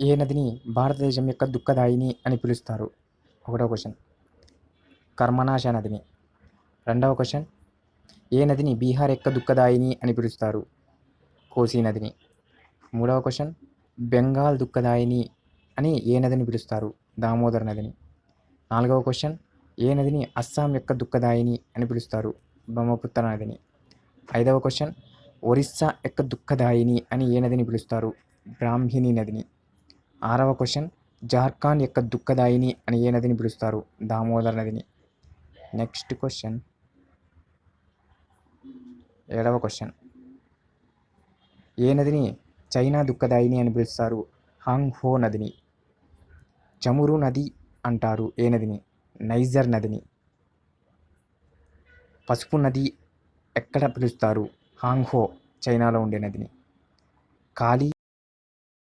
ఏ నదిని భారతదేశం యొక్క దుఃఖదాయిని అని పిలుస్తారు? ఒకటో క్వశ్చన్ కర్మనాశ నదిని. రెండవ క్వశ్చన్ ఏ నదిని బీహార్ యొక్క దుఃఖదాయిని అని పిలుస్తారు? కోసీ నదిని. మూడవ క్వశ్చన్ బెంగాల్ దుఃఖదాయిని అని ఏ నదిని పిలుస్తారు? దామోదర్ నదిని. నాలుగవ క్వశ్చన్ ఏ నదిని అస్సాం యొక్క దుఃఖదాయిని అని పిలుస్తారు? బ్రహ్మపుత్ర నదిని. ఐదవ క్వశ్చన్ ఒరిస్సా యొక్క దుఃఖదాయిని అని ఏ నదిని పిలుస్తారు? బ్రాహ్మిణి నదిని. ఆరవ క్వశ్చన్ జార్ఖండ్ యొక్క దుఃఖదాయిని అని ఏ నదిని పిలుస్తారు? దామోదర్ నదిని. నెక్స్ట్ క్వశ్చన్ ఏడవ క్వశ్చన్ ఏ నదిని చైనా దుఃఖదాయిని అని పిలుస్తారు? హాంగ్ హో నదిని. చమురు నది అంటారు ఏ నదిని? నైజర్ నదిని. పసుపు నది ఎక్కడ పిలుస్తారు? హాంగ్ హో చైనాలో ఉండే నదిని. కాళీ